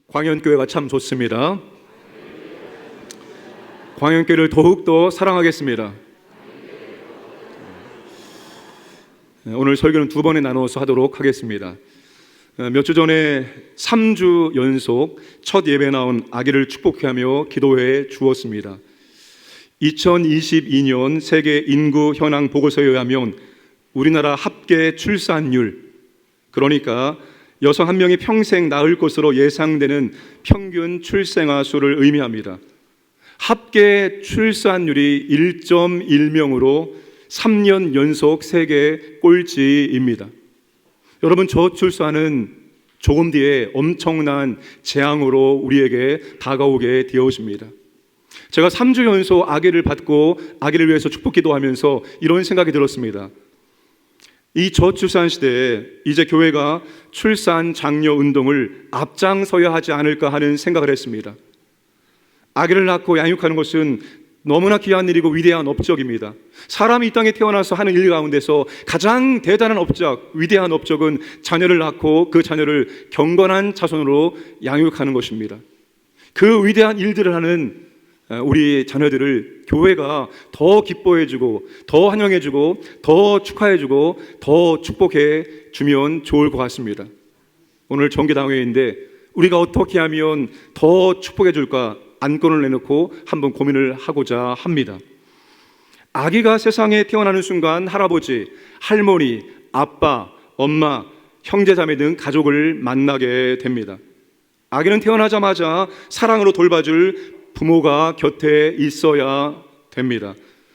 광현교회가 참 좋습니다. 광현교회를 더욱더 사랑하겠습니다. 오늘 설교는 두 번에 나누어서 하도록 하겠습니다. 몇 주 전에 3주 연속 첫 예배 나온 아기를 축복하며 기도해 주었습니다. 2022년 세계 인구 현황 보고서에 의하면 우리나라 합계 출산율, 그러니까 여성 한 명이 평생 낳을 것으로 예상되는 평균 출생아 수를 의미합니다. 합계 출산율이 1.1명으로 3년 연속 세계 꼴찌입니다. 여러분, 저출산은 조금 뒤에 엄청난 재앙으로 우리에게 다가오게 되어집니다. 제가 3주 연속 아기를 받고 아기를 위해서 축복 기도하면서 이런 생각이 들었습니다. 이 저출산 시대에 이제 교회가 출산 장려 운동을 앞장서야 하지 않을까 하는 생각을 했습니다. 아기를 낳고 양육하는 것은 너무나 귀한 일이고 위대한 업적입니다. 사람이 이 땅에 태어나서 하는 일 가운데서 가장 대단한 업적, 위대한 업적은 자녀를 낳고 그 자녀를 경건한 자손으로 양육하는 것입니다. 그 위대한 일들을 하는 우리 자녀들을 교회가 더 기뻐해주고 더 환영해주고 더 축하해주고 더 축복해 주면 좋을 것 같습니다. 오늘 정기당회인데 우리가 어떻게 하면 더 축복해 줄까 안건을 내놓고 한번 고민을 하고자 합니다. 아기가 세상에 태어나는 순간 할아버지, 할머니, 아빠, 엄마, 형제자매 등 가족을 만나게 됩니다. 아기는 태어나자마자 사랑으로 돌봐줄 부모가 곁에 있어야 됩니다.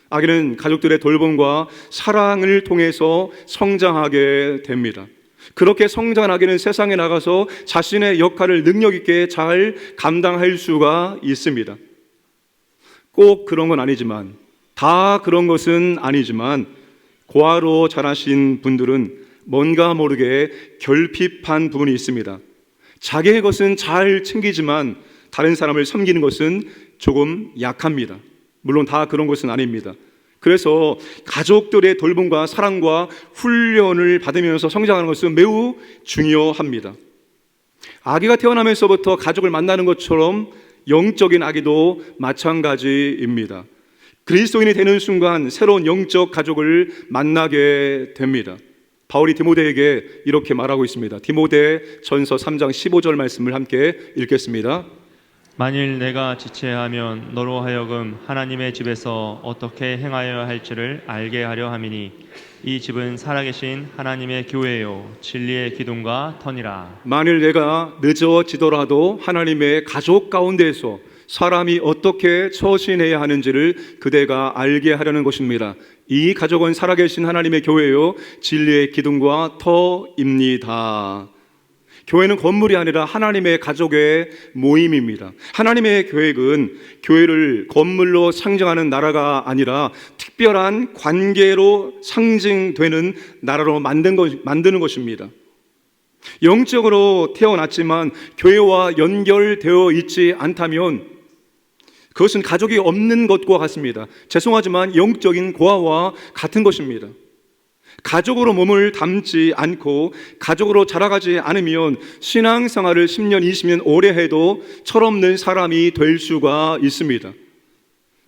아기는 가족들의 돌봄과 사랑을 통해서 성장하게 됩니다. 그렇게 성장한 아기는 세상에 나가서 자신의 역할을 능력 있게 잘 감당할 수가 있습니다. 꼭 그런 건 아니지만, 다 그런 것은 아니지만 고아로 자라신 분들은 뭔가 모르게 결핍한 부분이 있습니다. 자기의 것은 잘 챙기지만 다른 사람을 섬기는 것은 조금 약합니다. 물론 다 그런 것은 아닙니다. 그래서 가족들의 돌봄과 사랑과 훈련을 받으면서 성장하는 것은 매우 중요합니다. 아기가 태어나면서부터 가족을 만나는 것처럼 영적인 아기도 마찬가지입니다. 그리스도인이 되는 순간 새로운 영적 가족을 만나게 됩니다. 바울이 디모데에게 이렇게 말하고 있습니다. 디모데 전서 3장 15절 말씀을 함께 읽겠습니다. 만일 내가 지체하면 너로 하여금 하나님의 집에서 어떻게 행하여야 할지를 알게 하려 함이니 이 집은 살아계신 하나님의 교회요 진리의 기둥과 터니라. 만일 내가 늦어지더라도 하나님의 가족 가운데에서 사람이 어떻게 처신해야 하는지를 그대가 알게 하려는 것입니다. 이 가족은 살아계신 하나님의 교회요 진리의 기둥과 터입니다. 교회는 건물이 아니라 하나님의 가족의 모임입니다. 하나님의 계획은 교회를 건물로 상징하는 나라가 아니라 특별한 관계로 상징되는 나라로 만드는 것입니다. 영적으로 태어났지만 교회와 연결되어 있지 않다면 그것은 가족이 없는 것과 같습니다. 죄송하지만 영적인 고아와 같은 것입니다. 가족으로 몸을 담지 않고 가족으로 자라가지 않으면 신앙생활을 10년, 20년 오래 해도 철없는 사람이 될 수가 있습니다.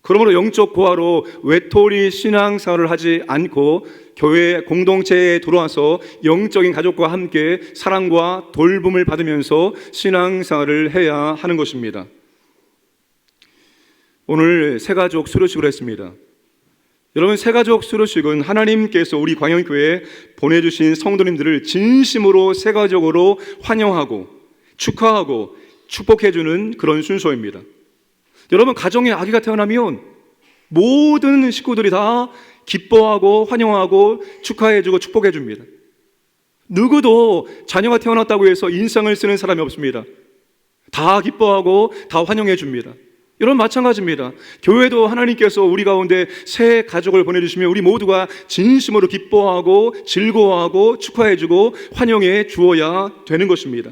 그러므로 영적 고아로 외톨이 신앙생활을 하지 않고 교회 공동체에 들어와서 영적인 가족과 함께 사랑과 돌봄을 받으면서 신앙생활을 해야 하는 것입니다. 오늘 새가족 수료식을 했습니다. 여러분, 새가족 수료식은 하나님께서 우리 광현교회에 보내주신 성도님들을 진심으로 새가족으로 환영하고 축하하고 축복해주는 그런 순서입니다. 여러분, 가정에 아기가 태어나면 모든 식구들이 다 기뻐하고 환영하고 축하해주고 축복해줍니다. 누구도 자녀가 태어났다고 해서 인상을 쓰는 사람이 없습니다. 다 기뻐하고 다 환영해줍니다. 여러분, 마찬가지입니다. 교회도 하나님께서 우리 가운데 새 가족을 보내주시면 우리 모두가 진심으로 기뻐하고 즐거워하고 축하해주고 환영해 주어야 되는 것입니다.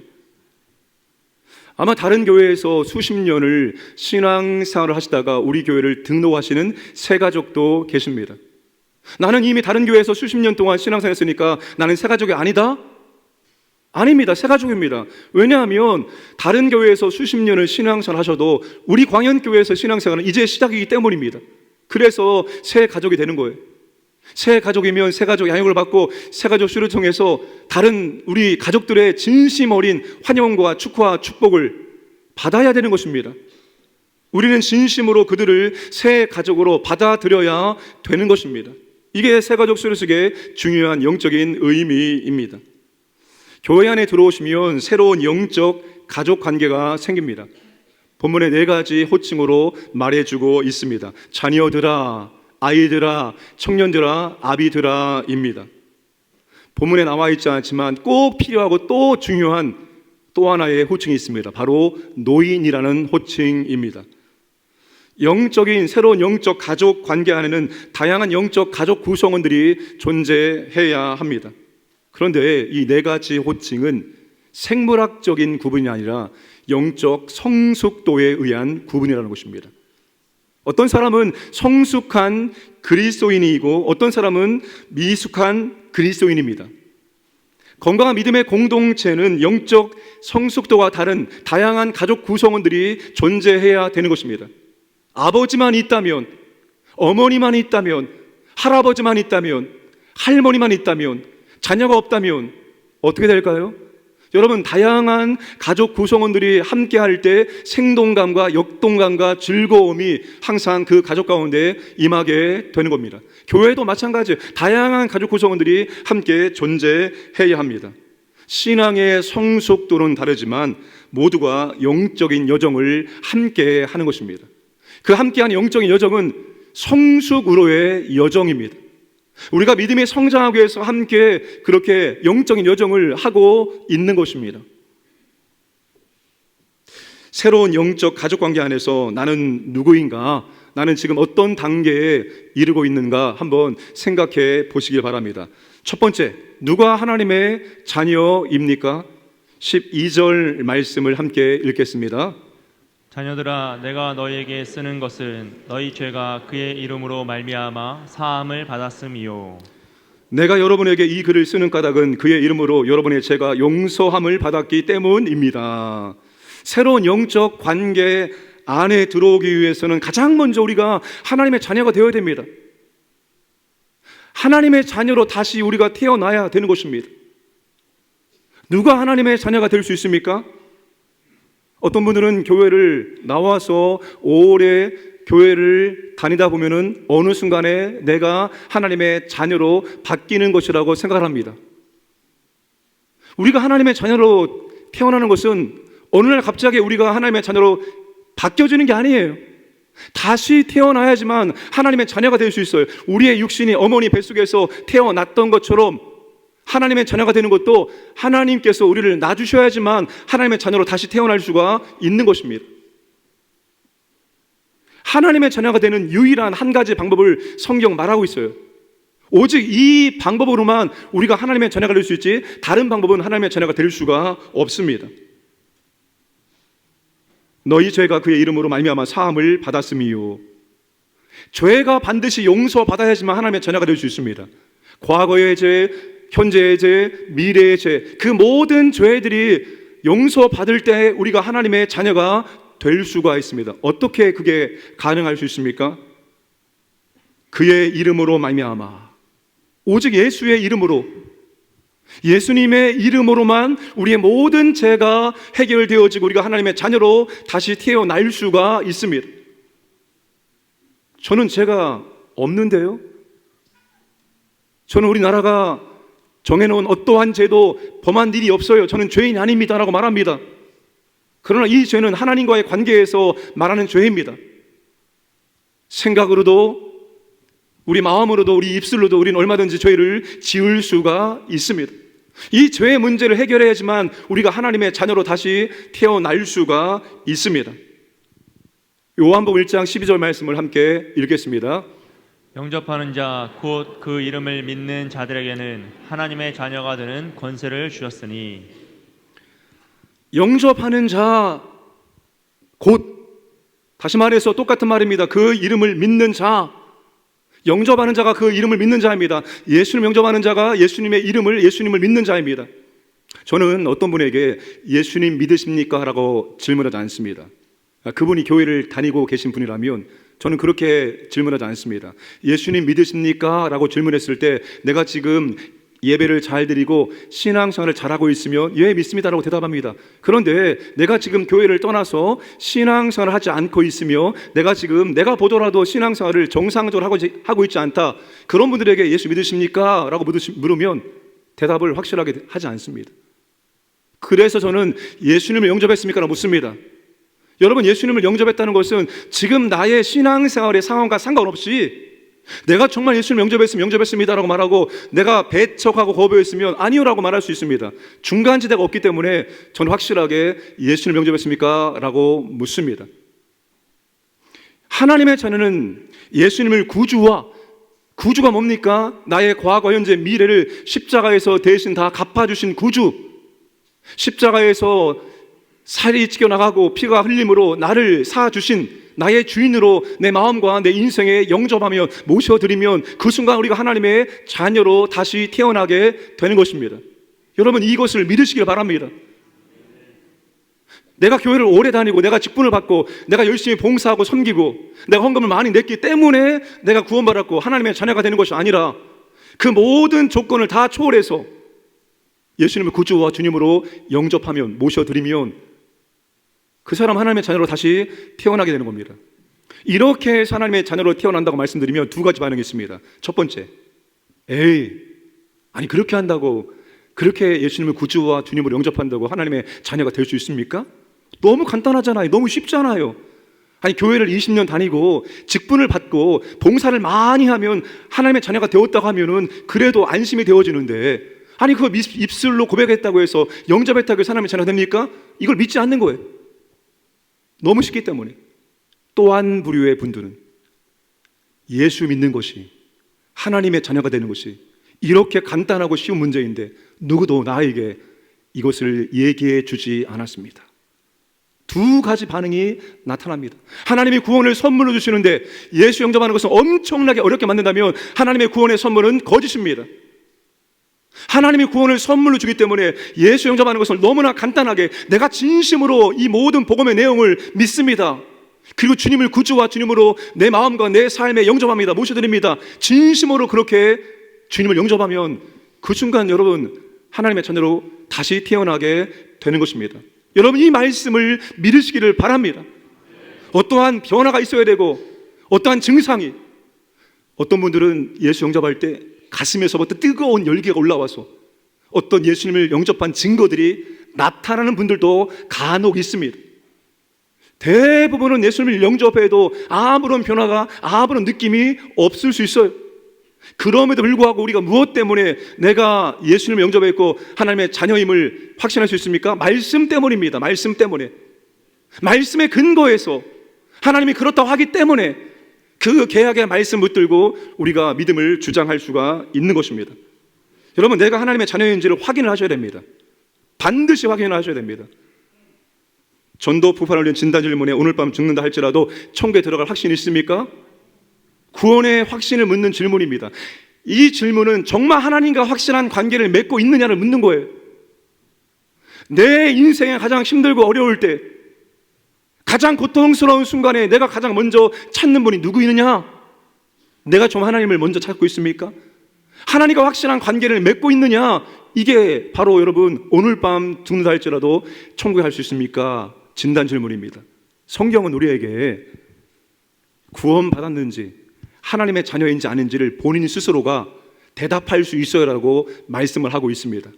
아마 다른 교회에서 수십 년을 신앙생활을 하시다가 우리 교회를 등록하시는 새 가족도 계십니다. 나는 이미 다른 교회에서 수십 년 동안 신앙생활 했으니까 나는 새 가족이 아니다? 아닙니다. 새 가족입니다. 왜냐하면 다른 교회에서 수십 년을 신앙생활 하셔도 우리 광연교회에서 신앙생활은 이제 시작이기 때문입니다. 그래서 새 가족이 되는 거예요. 새 가족이면 새 가족 양육을 받고 새 가족 수를 통해서 다른 우리 가족들의 진심 어린 환영과 축하와 축복을 받아야 되는 것입니다. 우리는 진심으로 그들을 새 가족으로 받아들여야 되는 것입니다. 이게 새 가족 수료식의 중요한 영적인 의미입니다. 교회 안에 들어오시면 새로운 영적 가족 관계가 생깁니다. 본문에 4가지 호칭으로 말해주고 있습니다. 자녀들아, 아이들아, 청년들아, 아비들아입니다. 본문에 나와 있지 않지만 꼭 필요하고 또 중요한 또 하나의 호칭이 있습니다. 바로 노인이라는 호칭입니다. 영적인 새로운 영적 가족 관계 안에는 다양한 영적 가족 구성원들이 존재해야 합니다. 그런데 이 4가지 호칭은 생물학적인 구분이 아니라 영적 성숙도에 의한 구분이라는 것입니다. 어떤 사람은 성숙한 그리스도인이고 어떤 사람은 미숙한 그리스도인입니다. 건강한 믿음의 공동체는 영적 성숙도와 다른 다양한 가족 구성원들이 존재해야 되는 것입니다. 아버지만 있다면, 어머니만 있다면, 할아버지만 있다면, 할머니만 있다면, 자녀가 없다면 어떻게 될까요? 여러분, 다양한 가족 구성원들이 함께할 때 생동감과 역동감과 즐거움이 항상 그 가족 가운데 임하게 되는 겁니다. 교회도 마찬가지예요. 다양한 가족 구성원들이 함께 존재해야 합니다. 신앙의 성숙도는 다르지만 모두가 영적인 여정을 함께 하는 것입니다. 그 함께하는 영적인 여정은 성숙으로의 여정입니다. 우리가 믿음이 성장하기 위해서 함께 그렇게 영적인 여정을 하고 있는 것입니다. 새로운 영적 가족관계 안에서 나는 누구인가, 나는 지금 어떤 단계에 이르고 있는가 한번 생각해 보시길 바랍니다. 첫 번째, 누가 하나님의 자녀입니까? 12절 말씀을 함께 읽겠습니다. 자녀들아, 내가 너희에게 쓰는 것은 너희 죄가 그의 이름으로 말미암아 사함을 받았음이요. 내가 여러분에게 이 글을 쓰는 까닭은 그의 이름으로 여러분의 죄가 용서함을 받았기 때문입니다. 새로운 영적 관계 안에 들어오기 위해서는 가장 먼저 우리가 하나님의 자녀가 되어야 됩니다. 하나님의 자녀로 다시 우리가 태어나야 되는 것입니다. 누가 하나님의 자녀가 될 수 있습니까? 어떤 분들은 교회를 나와서 오래 교회를 다니다 보면은 어느 순간에 내가 하나님의 자녀로 바뀌는 것이라고 생각을 합니다. 우리가 하나님의 자녀로 태어나는 것은 어느 날 갑자기 우리가 하나님의 자녀로 바뀌어지는 게 아니에요. 다시 태어나야지만 하나님의 자녀가 될 수 있어요. 우리의 육신이 어머니 뱃속에서 태어났던 것처럼 하나님의 자녀가 되는 것도 하나님께서 우리를 낳아주셔야지만 하나님의 자녀로 다시 태어날 수가 있는 것입니다. 하나님의 자녀가 되는 유일한 한 가지 방법을 성경 말하고 있어요. 오직 이 방법으로만 우리가 하나님의 자녀가 될 수 있지 다른 방법은 하나님의 자녀가 될 수가 없습니다. 너희 죄가 그의 이름으로 말미암아 사함을 받았음이요. 죄가 반드시 용서받아야지만 하나님의 자녀가 될 수 있습니다. 과거의 죄, 현재의 죄, 미래의 죄, 그 모든 죄들이 용서받을 때 우리가 하나님의 자녀가 될 수가 있습니다. 어떻게 그게 가능할 수 있습니까? 그의 이름으로 말미암아, 오직 예수의 이름으로, 예수님의 이름으로만 우리의 모든 죄가 해결되어지고 우리가 하나님의 자녀로 다시 태어날 수가 있습니다. 저는 죄가 없는데요. 저는 우리나라가 정해놓은 어떠한 죄도 범한 일이 없어요. 저는 죄인이 아닙니다 라고 말합니다. 그러나 이 죄는 하나님과의 관계에서 말하는 죄입니다. 생각으로도 우리 마음으로도 우리 입술로도 우리는 얼마든지 죄를 지을 수가 있습니다. 이 죄의 문제를 해결해야지만 우리가 하나님의 자녀로 다시 태어날 수가 있습니다. 요한복음 1장 12절 말씀을 함께 읽겠습니다. 영접하는 자 곧 그 이름을 믿는 자들에게는 하나님의 자녀가 되는 권세를 주셨으니. 영접하는 자 곧, 다시 말해서 똑같은 말입니다. 그 이름을 믿는 자, 영접하는 자가 그 이름을 믿는 자입니다. 예수님 영접하는 자가 예수님의 이름을, 예수님을 믿는 자입니다. 저는 어떤 분에게 예수님 믿으십니까? 라고 질문하지 않습니다. 그분이 교회를 다니고 계신 분이라면 저는 그렇게 질문하지 않습니다. 예수님 믿으십니까? 라고 질문했을 때 내가 지금 예배를 잘 드리고 신앙생활을 잘하고 있으면 예, 믿습니다라고 대답합니다. 그런데 내가 지금 교회를 떠나서 신앙생활을 하지 않고 있으며 내가 보더라도 신앙생활을 정상적으로 하고 있지 않다, 그런 분들에게 예수 믿으십니까? 라고 물으면 대답을 확실하게 하지 않습니다. 그래서 저는 예수님을 영접했습니까? 라고 묻습니다. 여러분, 예수님을 영접했다는 것은 지금 나의 신앙생활의 상황과 상관없이 내가 정말 예수님을 영접했으면 영접했습니다라고 말하고, 내가 배척하고 거부했으면 아니요라고 말할 수 있습니다. 중간지대가 없기 때문에 저는 확실하게 예수님을 영접했습니까? 라고 묻습니다. 하나님의 자녀는 예수님을 구주가 뭡니까? 나의 과거, 현재, 미래를 십자가에서 대신 다 갚아주신 구주, 십자가에서 살이 찢겨나가고 피가 흘림으로 나를 사주신 나의 주인으로 내 마음과 내 인생에 영접하며 모셔드리면 그 순간 우리가 하나님의 자녀로 다시 태어나게 되는 것입니다. 여러분, 이것을 믿으시길 바랍니다. 내가 교회를 오래 다니고 내가 직분을 받고 내가 열심히 봉사하고 섬기고 내가 헌금을 많이 냈기 때문에 내가 구원받았고 하나님의 자녀가 되는 것이 아니라, 그 모든 조건을 다 초월해서 예수님을 구주와 주님으로 영접하면, 모셔드리면 그 사람 하나님의 자녀로 다시 태어나게 되는 겁니다. 이렇게 해서 하나님의 자녀로 태어난다고 말씀드리면 두 가지 반응이 있습니다. 첫 번째, 아니 그렇게 한다고, 그렇게 예수님을 구주와 주님으로 영접한다고 하나님의 자녀가 될 수 있습니까? 너무 간단하잖아요. 너무 쉽잖아요. 아니, 교회를 20년 다니고 직분을 받고 봉사를 많이 하면 하나님의 자녀가 되었다고 하면은 그래도 안심이 되어지는데, 아니 그거 입술로 고백했다고 해서 영접했다고 해서 하나님의 자녀가 됩니까? 이걸 믿지 않는 거예요. 너무 쉽기 때문에. 또 한 부류의 분들은 예수 믿는 것이, 하나님의 자녀가 되는 것이 이렇게 간단하고 쉬운 문제인데 누구도 나에게 이것을 얘기해 주지 않았습니다. 두 가지 반응이 나타납니다. 하나님이 구원을 선물로 주시는데 예수 영접하는 것은 엄청나게 어렵게 만든다면 하나님의 구원의 선물은 거짓입니다. 하나님이 구원을 선물로 주기 때문에 예수 영접하는 것을 너무나 간단하게, 내가 진심으로 이 모든 복음의 내용을 믿습니다, 그리고 주님을 구주와 주님으로 내 마음과 내 삶에 영접합니다, 모셔드립니다, 진심으로 그렇게 주님을 영접하면 그 순간 여러분 하나님의 자녀로 다시 태어나게 되는 것입니다. 여러분, 이 말씀을 믿으시기를 바랍니다. 어떠한 변화가 있어야 되고 어떠한 증상이, 어떤 분들은 예수 영접할 때 가슴에서부터 뜨거운 열기가 올라와서 어떤 예수님을 영접한 증거들이 나타나는 분들도 간혹 있습니다. 대부분은 예수님을 영접해도 아무런 변화가, 아무런 느낌이 없을 수 있어요. 그럼에도 불구하고 우리가 무엇 때문에 내가 예수님을 영접했고 하나님의 자녀임을 확신할 수 있습니까? 말씀 때문입니다. 말씀 때문에. 말씀의 근거에서 하나님이 그렇다고 하기 때문에 그 계약의 말씀 붙들고 우리가 믿음을 주장할 수가 있는 것입니다. 여러분, 내가 하나님의 자녀인지를 확인을 하셔야 됩니다. 반드시 확인을 하셔야 됩니다. 전도 부활을 위한 진단 질문에 오늘 밤 죽는다 할지라도 천국에 들어갈 확신이 있습니까? 구원의 확신을 묻는 질문입니다. 이 질문은 정말 하나님과 확실한 관계를 맺고 있느냐를 묻는 거예요. 내 인생에 가장 힘들고 어려울 때, 가장 고통스러운 순간에 내가 가장 먼저 찾는 분이 누구이느냐? 내가 좀 하나님을 먼저 찾고 있습니까? 하나님과 확실한 관계를 맺고 있느냐? 이게 바로 여러분 오늘 밤 죽는다 할지라도 천국에 갈 수 있습니까? 진단 질문입니다. 성경은 우리에게 구원받았는지 하나님의 자녀인지 아닌지를 본인 스스로가 대답할 수 있어야라고 말씀을 하고 있습니다.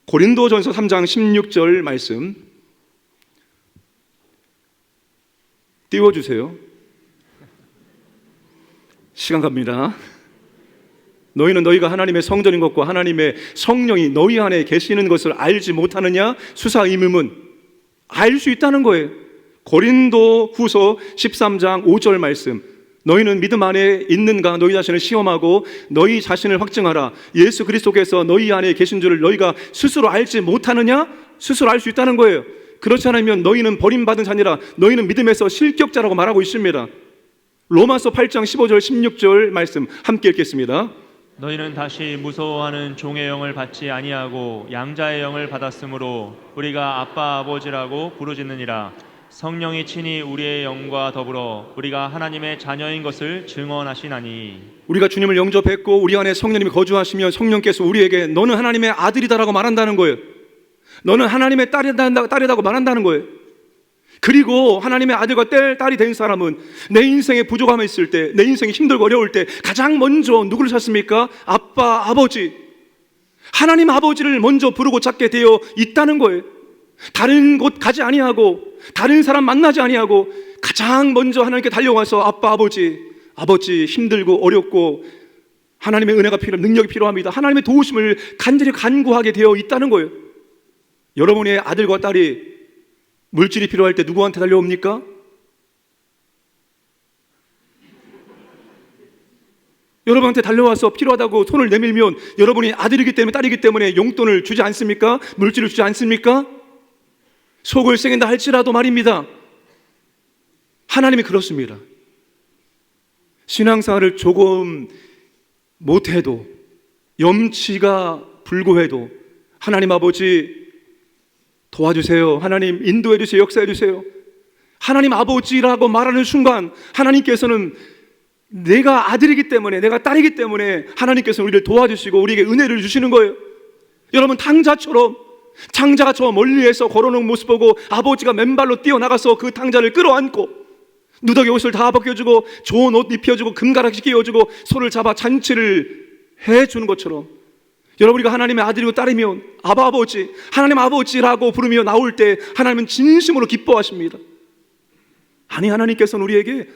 고린도전서 3장 16절 말씀 띄워주세요. 시간 갑니다. 너희는 너희가 하나님의 성전인 것과 하나님의 성령이 너희 안에 계시는 것을 알지 못하느냐? 수사 의문문. 알 수 있다는 거예요. 고린도 후서 13장 5절 말씀, 너희는 믿음 안에 있는가 너희 자신을 시험하고 너희 자신을 확증하라. 예수 그리스도께서 너희 안에 계신 줄을 너희가 스스로 알지 못하느냐? 스스로 알 수 있다는 거예요. 그렇지 않으면 너희는 버림받은 자니라, 너희는 믿음에서 실격자라고 말하고 있습니다. 로마서 8장 15절 16절 말씀 함께 읽겠습니다. 너희는 다시 무서워하는 종의 영을 받지 아니하고 양자의 영을 받았으므로 우리가 아빠 아버지라고 부르짖느니라. 성령이 친히 우리의 영과 더불어 우리가 하나님의 자녀인 것을 증언하시나니. 우리가 주님을 영접했고 우리 안에 성령님이 거주하시면 성령께서 우리에게 너는 하나님의 아들이다라고 말한다는 거예요. 너는 하나님의 딸이다고 말한다는 거예요. 그리고 하나님의 아들과 딸이 된 사람은 내 인생에 부족함이 있을 때, 내 인생이 힘들고 어려울 때 가장 먼저 누구를 찾습니까? 아빠, 아버지, 하나님 아버지를 먼저 부르고 찾게 되어 있다는 거예요. 다른 곳 가지 아니하고 다른 사람 만나지 아니하고 가장 먼저 하나님께 달려와서 아빠, 아버지 힘들고 어렵고 하나님의 은혜가 필요합니다. 능력이 필요합니다. 하나님의 도우심을 간절히 간구하게 되어 있다는 거예요. 여러분의 아들과 딸이 물질이 필요할 때 누구한테 달려옵니까? 여러분한테 달려와서 필요하다고 손을 내밀면 여러분이 아들이기 때문에 딸이기 때문에 용돈을 주지 않습니까? 물질을 주지 않습니까? 속을 썩인다 할지라도 말입니다. 하나님이 그렇습니다. 신앙생활을 조금 못해도, 염치가 불구해도 하나님 아버지 도와주세요. 하나님 인도해 주세요. 역사해 주세요. 하나님 아버지라고 말하는 순간 하나님께서는 내가 아들이기 때문에, 내가 딸이기 때문에 하나님께서는 우리를 도와주시고 우리에게 은혜를 주시는 거예요. 여러분, 장자가 저 멀리에서 걸어오는 모습 보고 아버지가 맨발로 뛰어나가서 그 탕자를 끌어안고 누더기 옷을 다 벗겨주고 좋은 옷 입혀주고 금가락지 끼워주고 손을 잡아 잔치를 해주는 것처럼, 여러분, 우리가 하나님의 아들이고 딸이면 아버지, 하나님 아버지라고 부르며 나올 때 하나님은 진심으로 기뻐하십니다. 아니, 하나님께서는 우리에게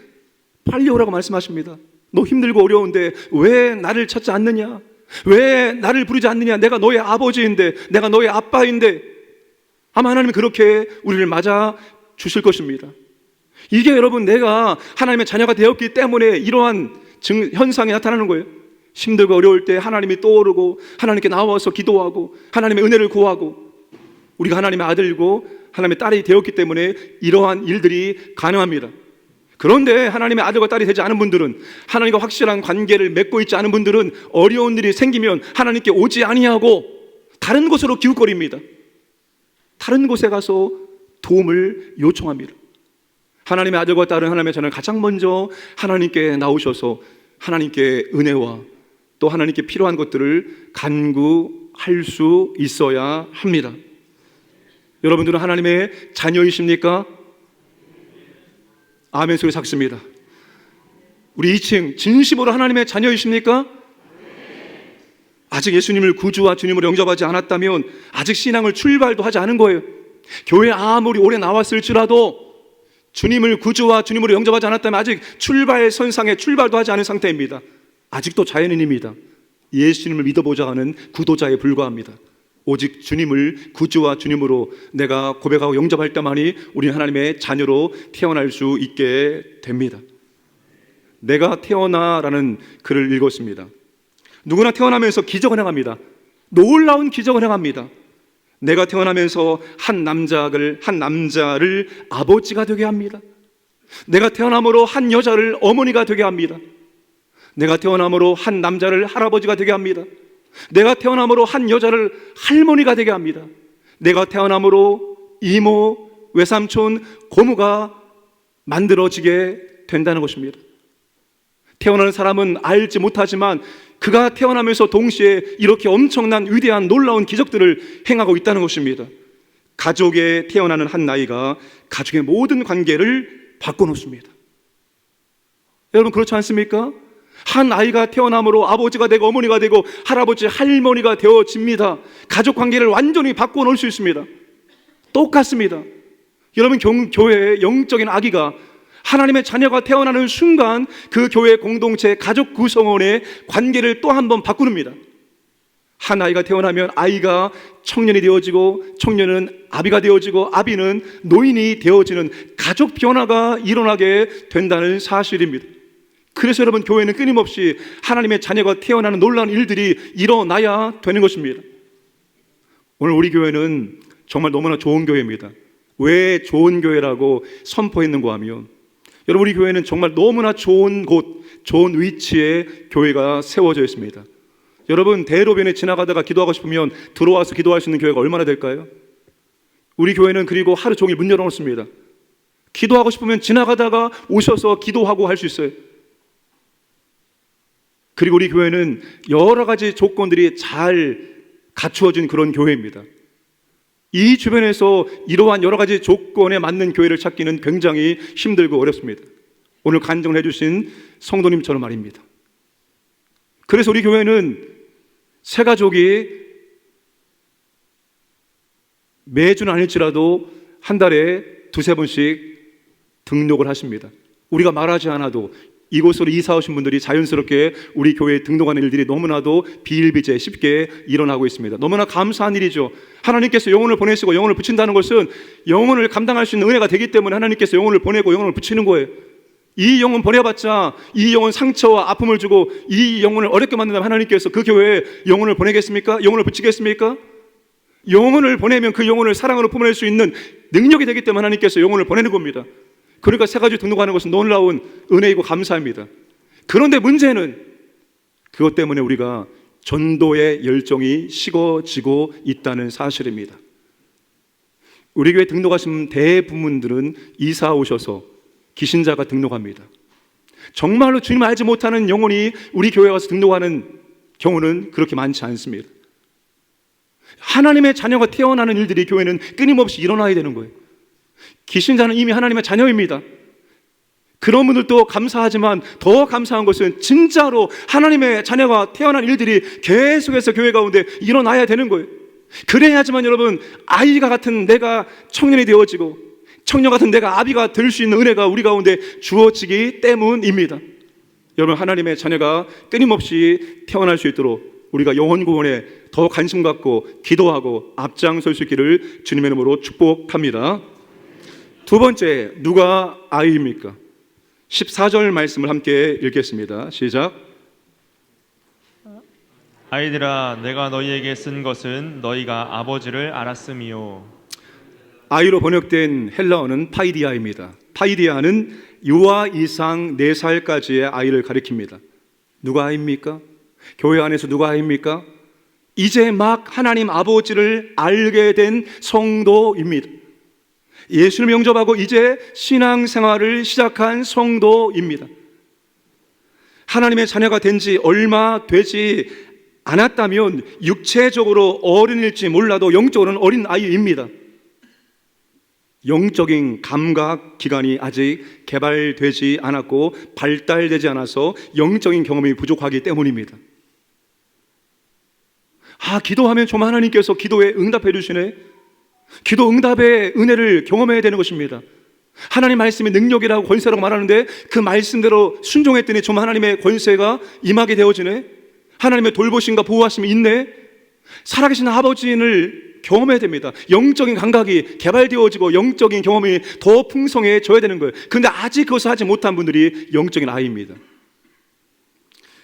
빨리 오라고 말씀하십니다. 너 힘들고 어려운데 왜 나를 찾지 않느냐? 왜 나를 부르지 않느냐? 내가 너의 아버지인데, 내가 너의 아빠인데. 아마 하나님은 그렇게 우리를 맞아 주실 것입니다. 이게 여러분, 내가 하나님의 자녀가 되었기 때문에 이러한 현상이 나타나는 거예요. 힘들고 어려울 때 하나님이 떠오르고 하나님께 나와서 기도하고 하나님의 은혜를 구하고, 우리가 하나님의 아들이고 하나님의 딸이 되었기 때문에 이러한 일들이 가능합니다. 그런데 하나님의 아들과 딸이 되지 않은 분들은, 하나님과 확실한 관계를 맺고 있지 않은 분들은 어려운 일이 생기면 하나님께 오지 아니하고 다른 곳으로 기웃거립니다. 다른 곳에 가서 도움을 요청합니다. 하나님의 아들과 딸은 하나님의 자녀는 가장 먼저 하나님께 나오셔서 하나님께 은혜와 또 하나님께 필요한 것들을 간구할 수 있어야 합니다. 여러분들은 하나님의 자녀이십니까? 아멘 소리 작습니다. 우리 2층 진심으로 하나님의 자녀이십니까? 아직 예수님을 구주와 주님으로 영접하지 않았다면 아직 신앙을 출발도 하지 않은 거예요. 교회 아무리 오래 나왔을지라도 주님을 구주와 주님으로 영접하지 않았다면 아직 출발선상에 출발도 하지 않은 상태입니다. 아직도 자연인입니다. 예수님을 믿어보자 하는 구도자에 불과합니다. 오직 주님을 구주와 주님으로 내가 고백하고 영접할 때만이 우리는 하나님의 자녀로 태어날 수 있게 됩니다. 내가 태어나라는 글을 읽었습니다. 누구나 태어나면서 기적을 행합니다. 놀라운 기적을 행합니다. 내가 태어나면서 한 남자를 아버지가 되게 합니다. 내가 태어남으로 한 여자를 어머니가 되게 합니다. 내가 태어남으로 한 남자를 할아버지가 되게 합니다. 내가 태어남으로 한 여자를 할머니가 되게 합니다. 내가 태어남으로 이모, 외삼촌, 고모가 만들어지게 된다는 것입니다. 태어나는 사람은 알지 못하지만 그가 태어나면서 동시에 이렇게 엄청난 위대한 놀라운 기적들을 행하고 있다는 것입니다. 가족에 태어나는 한 나이가 가족의 모든 관계를 바꿔놓습니다. 여러분, 그렇지 않습니까? 한 아이가 태어남으로 아버지가 되고 어머니가 되고 할아버지, 할머니가 되어집니다. 가족 관계를 완전히 바꿔놓을 수 있습니다. 똑같습니다. 여러분, 교회의 영적인 아기가 하나님의 자녀가 태어나는 순간 그 교회 공동체 가족 구성원의 관계를 또 한 번 바꾸는니다. 한 아이가 태어나면 아이가 청년이 되어지고 청년은 아비가 되어지고 아비는 노인이 되어지는 가족 변화가 일어나게 된다는 사실입니다. 그래서 여러분, 교회는 끊임없이 하나님의 자녀가 태어나는 놀라운 일들이 일어나야 되는 것입니다. 오늘 우리 교회는 정말 너무나 좋은 교회입니다. 왜 좋은 교회라고 선포했는가 하면, 여러분, 우리 교회는 정말 너무나 좋은 곳, 좋은 위치에 교회가 세워져 있습니다. 여러분, 대로변에 지나가다가 기도하고 싶으면 들어와서 기도할 수 있는 교회가 얼마나 될까요? 우리 교회는 그리고 하루 종일 문 열어놓습니다. 기도하고 싶으면 지나가다가 오셔서 기도하고 할 수 있어요. 그리고 우리 교회는 여러 가지 조건들이 잘 갖추어진 그런 교회입니다. 이 주변에서 이러한 여러 가지 조건에 맞는 교회를 찾기는 굉장히 힘들고 어렵습니다. 오늘 간증을 해주신 성도님처럼 말입니다. 그래서 우리 교회는 새 가족이 매주는 아닐지라도 한 달에 두세 번씩 등록을 하십니다. 우리가 말하지 않아도 이곳으로 이사 오신 분들이 자연스럽게 우리 교회에 등록하는 일들이 너무나도 비일비재 쉽게 일어나고 있습니다. 너무나 감사한 일이죠. 하나님께서 영혼을 보내시고 영혼을 붙인다는 것은 영혼을 감당할 수 있는 은혜가 되기 때문에 하나님께서 영혼을 보내고 영혼을 붙이는 거예요. 이 영혼 보내봤자 이 영혼 상처와 아픔을 주고 이 영혼을 어렵게 만든다면 하나님께서 그 교회에 영혼을 보내겠습니까? 영혼을 붙이겠습니까? 영혼을 보내면 그 영혼을 사랑으로 품어낼 수 있는 능력이 되기 때문에 하나님께서 영혼을 보내는 겁니다. 그러니까 새 가족 등록하는 것은 놀라운 은혜이고 감사합니다. 그런데 문제는 그것 때문에 우리가 전도의 열정이 식어지고 있다는 사실입니다. 우리 교회 등록하신 대부분들은 이사 오셔서 기신자가 등록합니다. 정말로 주님을 알지 못하는 영혼이 우리 교회에 와서 등록하는 경우는 그렇게 많지 않습니다. 하나님의 자녀가 태어나는 일들이 교회는 끊임없이 일어나야 되는 거예요. 기신자는 이미 하나님의 자녀입니다. 그런 분들도 감사하지만 더 감사한 것은 진짜로 하나님의 자녀가 태어난 일들이 계속해서 교회 가운데 일어나야 되는 거예요. 그래야지만 여러분, 아이가 같은 내가 청년이 되어지고 청년 같은 내가 아비가 될 수 있는 은혜가 우리 가운데 주어지기 때문입니다. 여러분, 하나님의 자녀가 끊임없이 태어날 수 있도록 우리가 영혼 구원에 더 관심 갖고 기도하고 앞장설 수 있기를 주님의 이름으로 축복합니다. 두 번째, 누가 아이입니까? 14절 말씀을 함께 읽겠습니다. 시작. 아이들아, 내가 너희에게 쓴 것은 너희가 아버지를 알았음이요. 아이로 번역된 헬라어는 파이디아입니다. 파이디아는 유아 이상 4살까지의 아이를 가리킵니다. 누가 아이입니까? 교회 안에서 누가 아이입니까? 이제 막 하나님 아버지를 알게 된 성도입니다. 예수를 영접하고 이제 신앙생활을 시작한 성도입니다. 하나님의 자녀가 된 지 얼마 되지 않았다면 육체적으로 어린일지 몰라도 영적으로는 어린 아이입니다. 영적인 감각 기관이 아직 개발되지 않았고 발달되지 않아서 영적인 경험이 부족하기 때문입니다. 기도하면 좀 하나님께서 기도에 응답해 주시네. 기도 응답의 은혜를 경험해야 되는 것입니다. 하나님 말씀이 능력이라고 권세라고 말하는데 그 말씀대로 순종했더니 좀 하나님의 권세가 임하게 되어지네. 하나님의 돌보심과 보호하심이 있네. 살아계신 아버지를 경험해야 됩니다. 영적인 감각이 개발되어지고 영적인 경험이 더 풍성해져야 되는 거예요. 그런데 아직 그것을 하지 못한 분들이 영적인 아이입니다.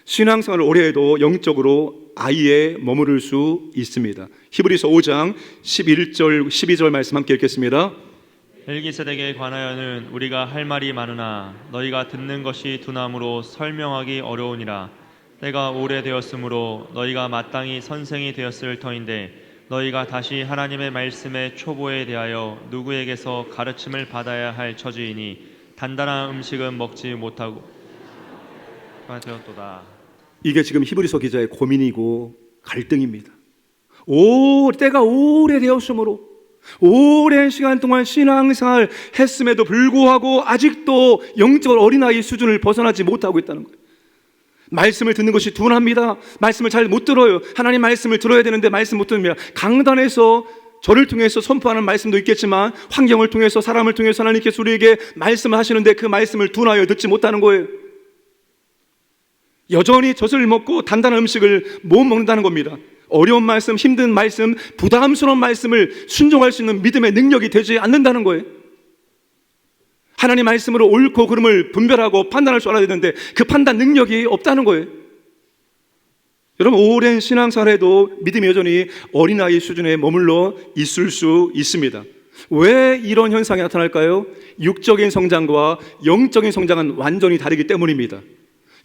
신앙생활을 오래 해도 영적으로 아이에 머무를 수 있습니다. 히브리서 5장 11절 12절 말씀 함께 읽겠습니다. 멜기세덱에 관하여는 우리가 할 말이 많으나 너희가 듣는 것이 둔함으로 설명하기 어려우니라. 때가 오래되었으므로 너희가 마땅히 선생이 되었을 터인데 너희가 다시 하나님의 말씀의 초보에 대하여 누구에게서 가르침을 받아야 할 처지이니 단단한 음식은 먹지 못하고 되었도다. 이게 지금 히브리서 기자의 고민이고 갈등입니다. 때가 오래되었으므로 오랜 시간 동안 신앙생활 했음에도 불구하고 아직도 영적 어린아이 수준을 벗어나지 못하고 있다는 거예요. 말씀을 듣는 것이 둔합니다. 말씀을 잘 못 들어요. 하나님 말씀을 들어야 되는데 말씀 못 듣습니다. 강단에서 저를 통해서 선포하는 말씀도 있겠지만 환경을 통해서 사람을 통해서 하나님께서 우리에게 말씀을 하시는데 그 말씀을 둔하여 듣지 못하는 거예요. 여전히 젖을 먹고 단단한 음식을 못 먹는다는 겁니다. 어려운 말씀, 힘든 말씀, 부담스러운 말씀을 순종할 수 있는 믿음의 능력이 되지 않는다는 거예요. 하나님 말씀으로 옳고 그름을 분별하고 판단할 줄 알아야 되는데 그 판단 능력이 없다는 거예요. 여러분, 오랜 신앙생활에도 믿음이 여전히 어린아이 수준에 머물러 있을 수 있습니다. 왜 이런 현상이 나타날까요? 육적인 성장과 영적인 성장은 완전히 다르기 때문입니다.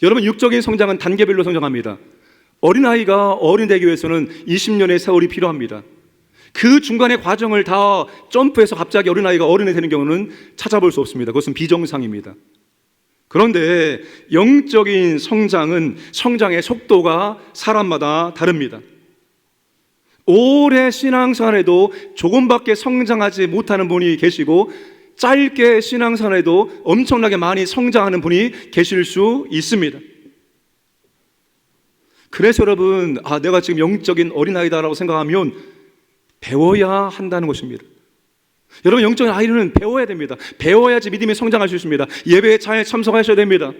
여러분, 육적인 성장은 단계별로 성장합니다. 어린아이가 어른이 되기 위해서는 20년의 세월이 필요합니다. 그 중간의 과정을 다 점프해서 갑자기 어린아이가 어른이 되는 경우는 찾아볼 수 없습니다. 그것은 비정상입니다. 그런데 영적인 성장은 성장의 속도가 사람마다 다릅니다. 오래 신앙생활에도 조금밖에 성장하지 못하는 분이 계시고, 짧게 신앙생활에도 엄청나게 많이 성장하는 분이 계실 수 있습니다. 그래서 여러분, 내가 지금 영적인 어린아이다라고 생각하면 배워야 한다는 것입니다. 여러분, 영적인 아이는 배워야 됩니다. 배워야지 믿음이 성장할 수 있습니다. 예배에 잘 참석하셔야 됩니다.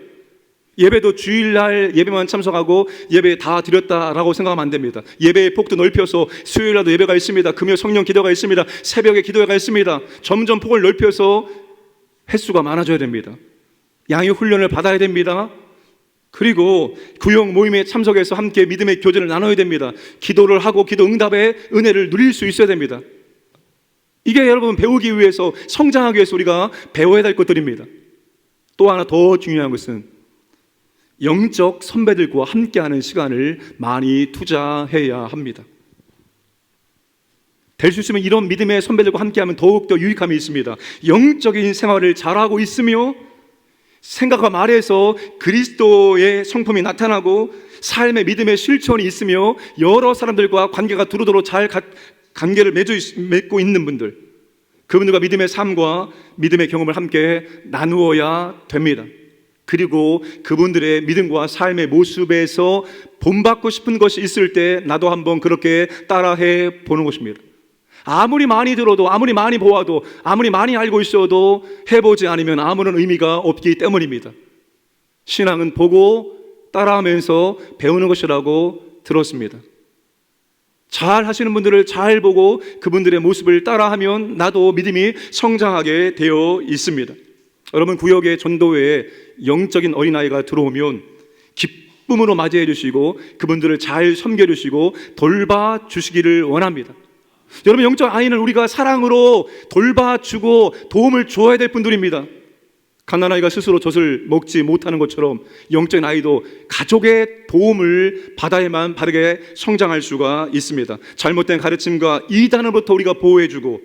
예배도 주일날 예배만 참석하고 예배 다 드렸다라고 생각하면 안 됩니다. 예배의 폭도 넓혀서 수요일날도 예배가 있습니다. 금요 성령 기도가 있습니다. 새벽에 기도회가 있습니다. 점점 폭을 넓혀서 횟수가 많아져야 됩니다. 양육 훈련을 받아야 됩니다. 그리고 구역 모임에 참석해서 함께 믿음의 교제를 나눠야 됩니다. 기도를 하고 기도 응답의 은혜를 누릴 수 있어야 됩니다. 이게 여러분 배우기 위해서, 성장하기 위해서 우리가 배워야 될 것들입니다. 또 하나 더 중요한 것은 영적 선배들과 함께하는 시간을 많이 투자해야 합니다. 될 수 있으면 이런 믿음의 선배들과 함께하면 더욱더 유익함이 있습니다. 영적인 생활을 잘하고 있으며 생각과 말에서 그리스도의 성품이 나타나고 삶의 믿음의 실천이 있으며 여러 사람들과 관계가 두루두루 잘 관계를 맺고 있는 분들, 그분들과 믿음의 삶과 믿음의 경험을 함께 나누어야 됩니다. 그리고 그분들의 믿음과 삶의 모습에서 본받고 싶은 것이 있을 때 나도 한번 그렇게 따라해 보는 것입니다. 아무리 많이 들어도, 아무리 많이 보아도, 아무리 많이 알고 있어도 해보지 않으면 아무런 의미가 없기 때문입니다. 신앙은 보고 따라하면서 배우는 것이라고 들었습니다. 잘 하시는 분들을 잘 보고 그분들의 모습을 따라하면 나도 믿음이 성장하게 되어 있습니다. 여러분, 구역의 전도회에 영적인 어린아이가 들어오면 기쁨으로 맞이해 주시고 그분들을 잘 섬겨 주시고 돌봐 주시기를 원합니다. 여러분, 영적 아이는 우리가 사랑으로 돌봐주고 도움을 주어야 될 분들입니다. 갓난아이가 스스로 젖을 먹지 못하는 것처럼 영적인 아이도 가족의 도움을 받아야만 바르게 성장할 수가 있습니다. 잘못된 가르침과 이단으로부터 우리가 보호해주고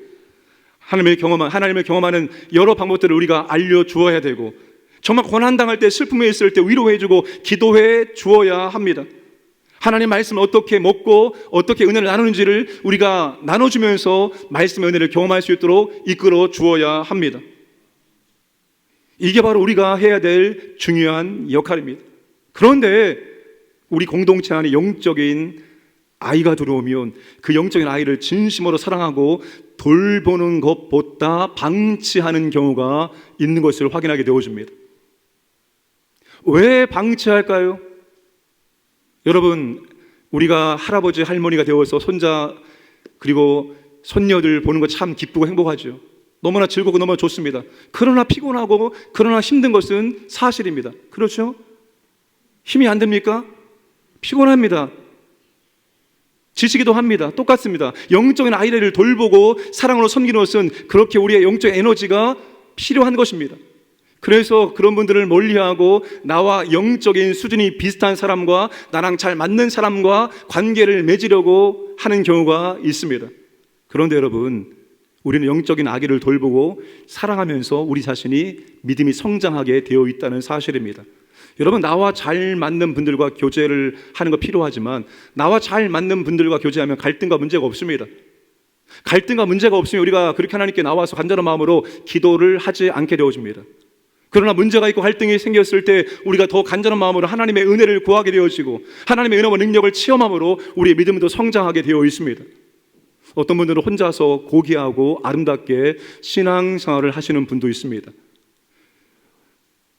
하나님을 경험하는 여러 방법들을 우리가 알려주어야 되고, 정말 고난당할 때, 슬픔에 있을 때 위로해주고 기도해 주어야 합니다. 하나님 말씀을 어떻게 먹고 어떻게 은혜를 나누는지를 우리가 나눠주면서 말씀의 은혜를 경험할 수 있도록 이끌어 주어야 합니다. 이게 바로 우리가 해야 될 중요한 역할입니다. 그런데 우리 공동체 안에 영적인 아이가 들어오면 그 영적인 아이를 진심으로 사랑하고 돌보는 것보다 방치하는 경우가 있는 것을 확인하게 되어집니다. 왜 방치할까요? 여러분, 우리가 할아버지 할머니가 되어서 손자 그리고 손녀들 보는 거 참 기쁘고 행복하죠. 너무나 즐겁고 너무나 좋습니다. 그러나 피곤하고 그러나 힘든 것은 사실입니다. 그렇죠? 힘이 안 됩니까? 피곤합니다. 지치기도 합니다. 똑같습니다. 영적인 아이를 돌보고 사랑으로 섬기는 것은 그렇게 우리의 영적 에너지가 필요한 것입니다. 그래서 그런 분들을 멀리하고 나와 영적인 수준이 비슷한 사람과 나랑 잘 맞는 사람과 관계를 맺으려고 하는 경우가 있습니다. 그런데 여러분, 우리는 영적인 아기를 돌보고 사랑하면서 우리 자신이 믿음이 성장하게 되어 있다는 사실입니다. 여러분, 나와 잘 맞는 분들과 교제를 하는 거 필요하지만 나와 잘 맞는 분들과 교제하면 갈등과 문제가 없습니다. 갈등과 문제가 없으면 우리가 그렇게 하나님께 나와서 간절한 마음으로 기도를 하지 않게 되어집니다. 그러나 문제가 있고 갈등이 생겼을 때 우리가 더 간절한 마음으로 하나님의 은혜를 구하게 되어지고 하나님의 은혜와 능력을 체험함으로 우리의 믿음도 성장하게 되어 있습니다. 어떤 분들은 혼자서 고귀하고 아름답게 신앙생활을 하시는 분도 있습니다.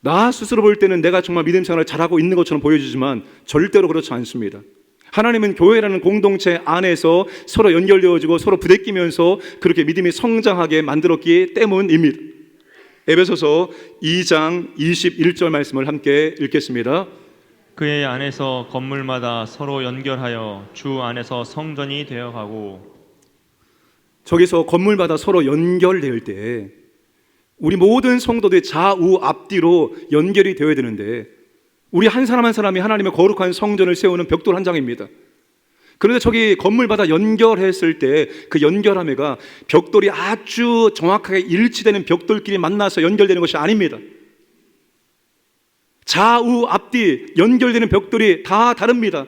나 스스로 볼 때는 내가 정말 믿음 생활을 잘하고 있는 것처럼 보여지지만 절대로 그렇지 않습니다. 하나님은 교회라는 공동체 안에서 서로 연결되어지고 서로 부대끼면서 그렇게 믿음이 성장하게 만들었기 때문입니다. 에베소서 2장 21절 말씀을 함께 읽겠습니다. 그의 안에서 건물마다 서로 연결하여 주 안에서 성전이 되어가고. 저기서 건물마다 서로 연결될 때 우리 모든 성도들이 좌우 앞뒤로 연결이 되어야 되는데 우리 한 사람 한 사람이 하나님의 거룩한 성전을 세우는 벽돌 한 장입니다. 그런데 저기 건물마다 연결했을 때 그 연결함에가 벽돌이 아주 정확하게 일치되는 벽돌끼리 만나서 연결되는 것이 아닙니다. 좌우 앞뒤 연결되는 벽돌이 다 다릅니다.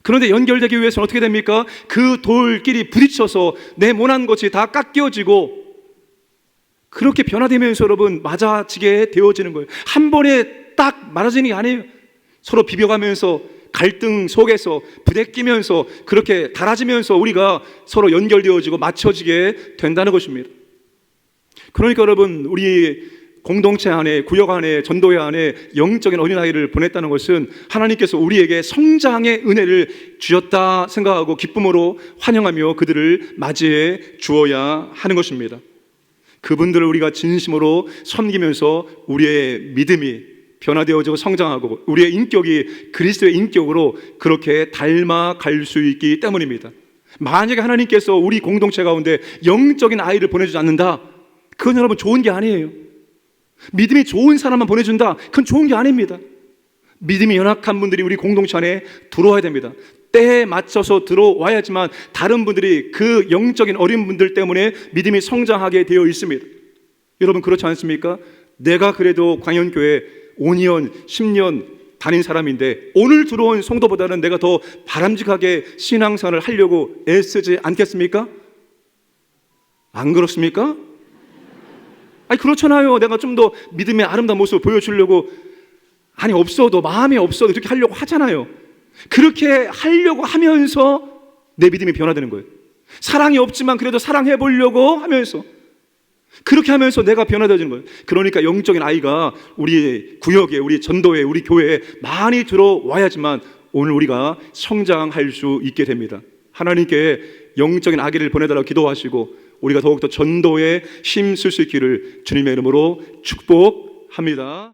그런데 연결되기 위해서는 어떻게 됩니까? 그 돌끼리 부딪혀서 네모난 것이 다 깎여지고 그렇게 변화되면서 여러분 맞아지게 되어지는 거예요. 한 번에 딱 맞아지는 게 아니에요. 서로 비벼가면서 갈등 속에서 부대끼면서 그렇게 달아지면서 우리가 서로 연결되어지고 맞춰지게 된다는 것입니다. 그러니까 여러분, 우리 공동체 안에, 구역 안에, 전도회 안에 영적인 어린아이를 보냈다는 것은 하나님께서 우리에게 성장의 은혜를 주셨다 생각하고 기쁨으로 환영하며 그들을 맞이해 주어야 하는 것입니다. 그분들을 우리가 진심으로 섬기면서 우리의 믿음이 변화되어지고 성장하고 우리의 인격이 그리스도의 인격으로 그렇게 닮아갈 수 있기 때문입니다. 만약에 하나님께서 우리 공동체 가운데 영적인 아이를 보내주지 않는다, 그건 여러분 좋은 게 아니에요. 믿음이 좋은 사람만 보내준다, 그건 좋은 게 아닙니다. 믿음이 연약한 분들이 우리 공동체 안에 들어와야 됩니다. 때에 맞춰서 들어와야지만 다른 분들이 그 영적인 어린 분들 때문에 믿음이 성장하게 되어 있습니다. 여러분 그렇지 않습니까? 내가 그래도 광연교회 5년, 10년 다닌 사람인데 오늘 들어온 성도보다는 내가 더 바람직하게 신앙생활을 하려고 애쓰지 않겠습니까? 안 그렇습니까? 아니 그렇잖아요. 내가 좀 더 믿음의 아름다운 모습을 보여주려고, 아니 없어도, 마음이 없어도 그렇게 하려고 하잖아요. 그렇게 하려고 하면서 내 믿음이 변화되는 거예요. 사랑이 없지만 그래도 사랑해 보려고 하면서, 그렇게 하면서 내가 변화되어지는 거예요. 그러니까 영적인 아이가 우리 구역에, 우리 전도에, 우리 교회에 많이 들어와야지만 오늘 우리가 성장할 수 있게 됩니다. 하나님께 영적인 아기를 보내달라고 기도하시고 우리가 더욱더 전도에 힘쓸 수 있기를 주님의 이름으로 축복합니다.